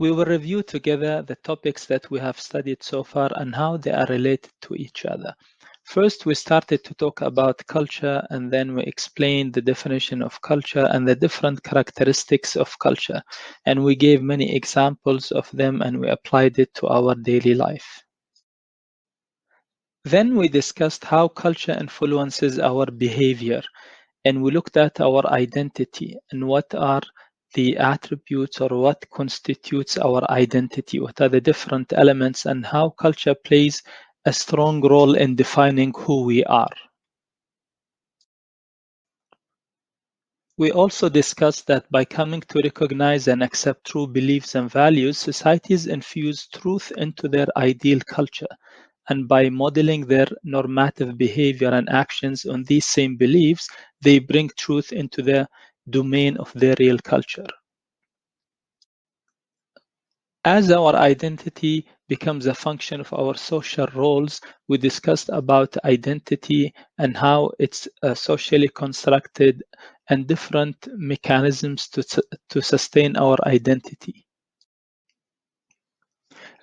We will review together the topics that we have studied so far and how they are related to each other. First, we started to talk about culture, and then we explained the definition of culture and the different characteristics of culture. And we gave many examples of them and we applied it to our daily life. Then we discussed how culture influences our behavior, and we looked at our identity and what are the attributes or what constitutes our identity, what are the different elements, and how culture plays a strong role in defining who we are. We also discussed that by coming to recognize and accept true beliefs and values, societies infuse truth into their ideal culture, and by modeling their normative behavior and actions on these same beliefs, they bring truth into the domain of their real culture. As our identity becomes a function of our social roles, we discussed about identity and how it's socially constructed and different mechanisms to sustain our identity.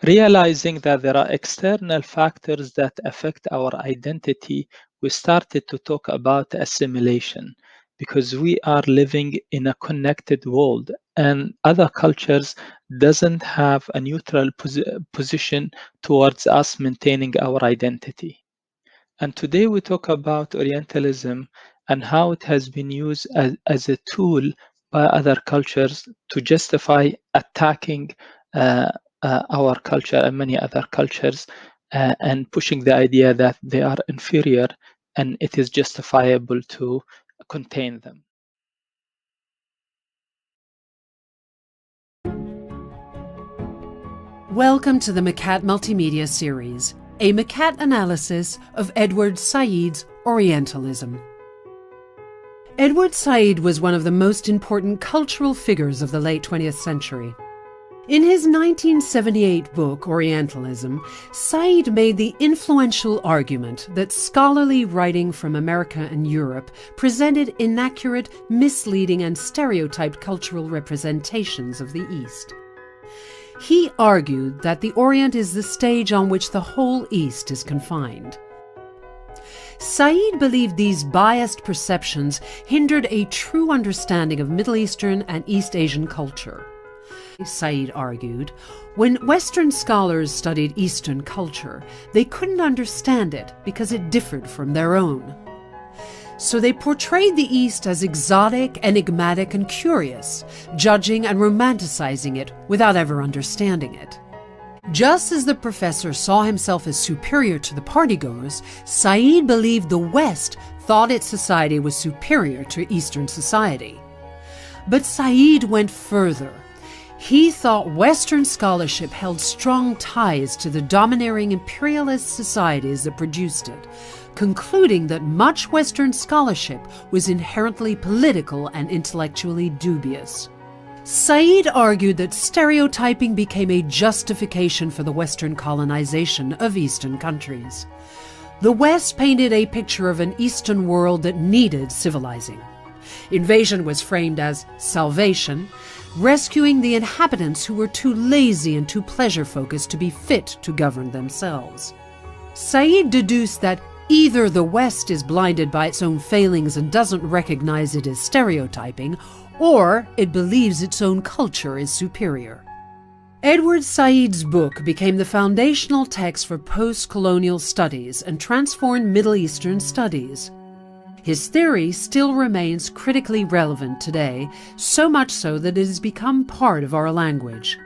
Realizing that there are external factors that affect our identity, we started to talk about assimilation because we are living in a connected world and other cultures doesn't have a neutral position towards us maintaining our identity. And today we talk about Orientalism and how it has been used as a tool by other cultures to justify attacking our culture and many other cultures and pushing the idea that they are inferior and it is justifiable to contain them. Welcome to the MCAT Multimedia Series, a MCAT analysis of Edward Said's Orientalism. Edward Said was one of the most important cultural figures of the late 20th century. In his 1978 book, Orientalism, Said made the influential argument that scholarly writing from America and Europe presented inaccurate, misleading, and stereotyped cultural representations of the East. He argued that the Orient is the stage on which the whole East is confined. Said believed these biased perceptions hindered a true understanding of Middle Eastern and East Asian culture. Said argued, when Western scholars studied Eastern culture, they couldn't understand it because it differed from their own. So they portrayed the East as exotic, enigmatic, and curious, judging and romanticizing it without ever understanding it. Just as the professor saw himself as superior to the partygoers, Said believed the West thought its society was superior to Eastern society. But Said went further. He thought Western scholarship held strong ties to the domineering imperialist societies that produced it, concluding that much Western scholarship was inherently political and intellectually dubious. Said argued that stereotyping became a justification for the Western colonization of Eastern countries. The West painted a picture of an Eastern world that needed civilizing. Invasion was framed as salvation, rescuing the inhabitants who were too lazy and too pleasure-focused to be fit to govern themselves. Said deduced that either the West is blinded by its own failings and doesn't recognize it as stereotyping, or it believes its own culture is superior. Edward Said's book became the foundational text for post-colonial studies and transformed Middle Eastern studies. His theory still remains critically relevant today, so much so that it has become part of our language.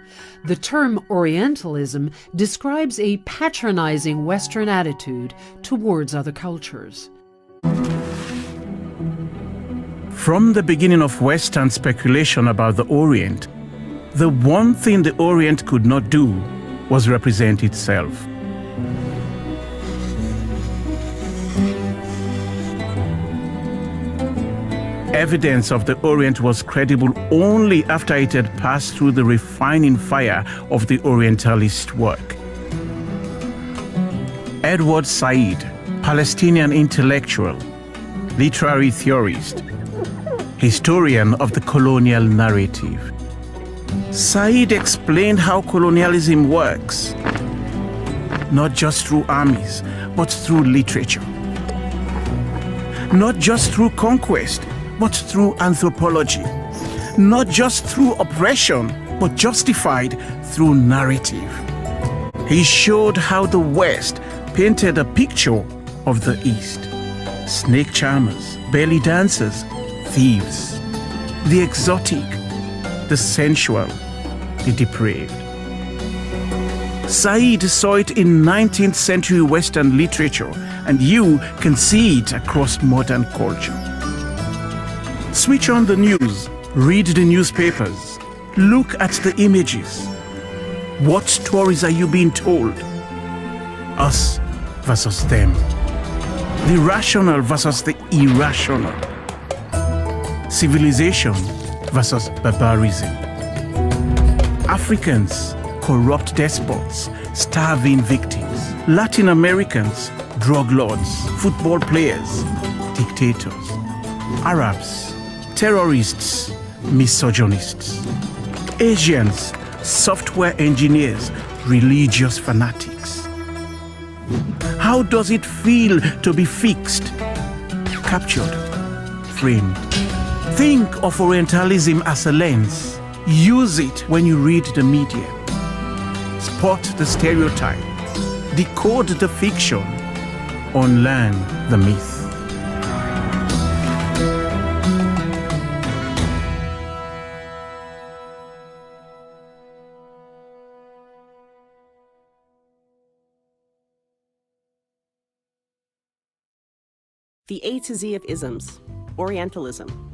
The term Orientalism describes a patronizing Western attitude towards other cultures. From the beginning of Western speculation about the Orient, the one thing the Orient could not do was represent itself. Evidence of the Orient was credible only after it had passed through the refining fire of the Orientalist work. Edward Said, Palestinian intellectual, literary theorist, historian of the colonial narrative. Said explained how colonialism works, not just through armies, but through literature. Not just through conquest, but through anthropology. Not just through oppression, but justified through narrative. He showed how the West painted a picture of the East. Snake charmers, belly dancers, thieves. The exotic, the sensual, the depraved. Said saw it in 19th century Western literature, and you can see it across modern culture. Switch on the news, read the newspapers, look at the images. What stories are you being told? Us versus them. The rational versus the irrational. Civilization versus barbarism. Africans, corrupt despots, starving victims. Latin Americans, drug lords, football players, dictators. Arabs, terrorists, misogynists. Asians, software engineers, religious fanatics. How does it feel to be fixed, captured, framed? Think of Orientalism as a lens. Use it when you read the media. Spot the stereotype, decode the fiction, unlearn the myth. The A to Z of isms, Orientalism.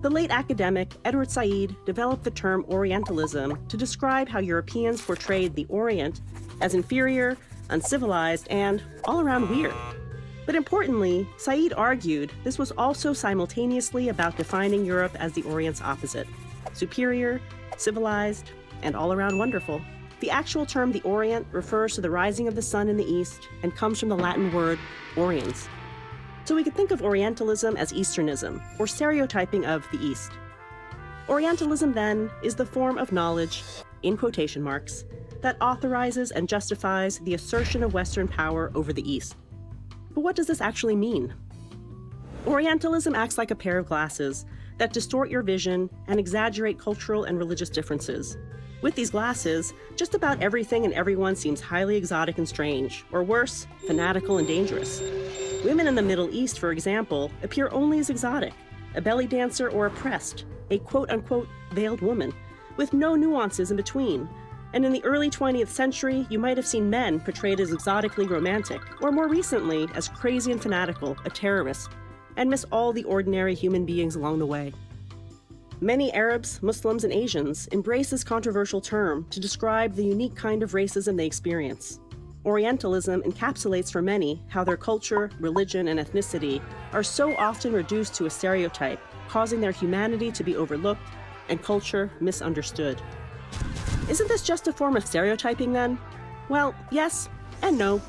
The late academic Edward Said developed the term Orientalism to describe how Europeans portrayed the Orient as inferior, uncivilized, and all around weird. But importantly, Said argued this was also simultaneously about defining Europe as the Orient's opposite, superior, civilized, and all around wonderful. The actual term the Orient refers to the rising of the sun in the east and comes from the Latin word oriens. So we could think of Orientalism as Easternism, or stereotyping of the East. Orientalism, then, is the form of knowledge, in quotation marks, that authorizes and justifies the assertion of Western power over the East. But what does this actually mean? Orientalism acts like a pair of glasses that distort your vision and exaggerate cultural and religious differences. With these glasses, just about everything and everyone seems highly exotic and strange, or worse, fanatical and dangerous. Women in the Middle East, for example, appear only as exotic, a belly dancer or oppressed, a quote-unquote veiled woman, with no nuances in between. And in the early 20th century, you might have seen men portrayed as exotically romantic, or more recently, as crazy and fanatical, a terrorist, and miss all the ordinary human beings along the way. Many Arabs, Muslims, and Asians embrace this controversial term to describe the unique kind of racism they experience. Orientalism encapsulates for many how their culture, religion, and ethnicity are so often reduced to a stereotype, causing their humanity to be overlooked and culture misunderstood. Isn't this just a form of stereotyping then? Well, yes and no.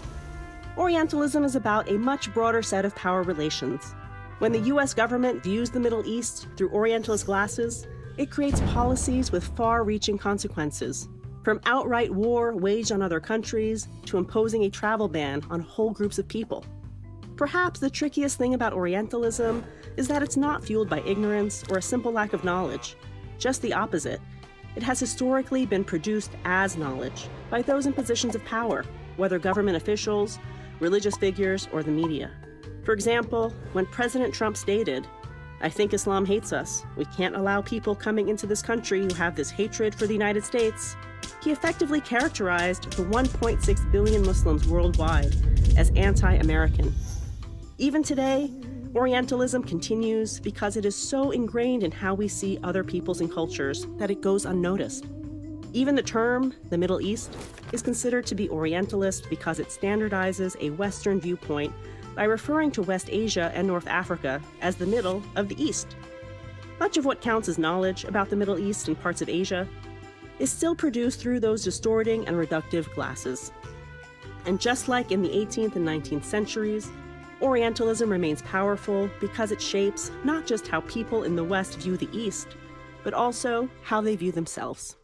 Orientalism is about a much broader set of power relations. When the US government views the Middle East through Orientalist glasses, it creates policies with far-reaching consequences, from outright war waged on other countries to imposing a travel ban on whole groups of people. Perhaps the trickiest thing about Orientalism is that it's not fueled by ignorance or a simple lack of knowledge. Just the opposite. It has historically been produced as knowledge by those in positions of power, whether government officials, religious figures, or the media. For example, when President Trump stated, "I think Islam hates us. We can't allow people coming into this country who have this hatred for the United States," he effectively characterized the 1.6 billion Muslims worldwide as anti-American. Even today, Orientalism continues because it is so ingrained in how we see other peoples and cultures that it goes unnoticed. Even the term, the Middle East, is considered to be Orientalist because it standardizes a Western viewpoint by referring to West Asia and North Africa as the middle of the East. Much of what counts as knowledge about the Middle East and parts of Asia is still produced through those distorting and reductive glasses. And just like in the 18th and 19th centuries, Orientalism remains powerful because it shapes not just how people in the West view the East, but also how they view themselves.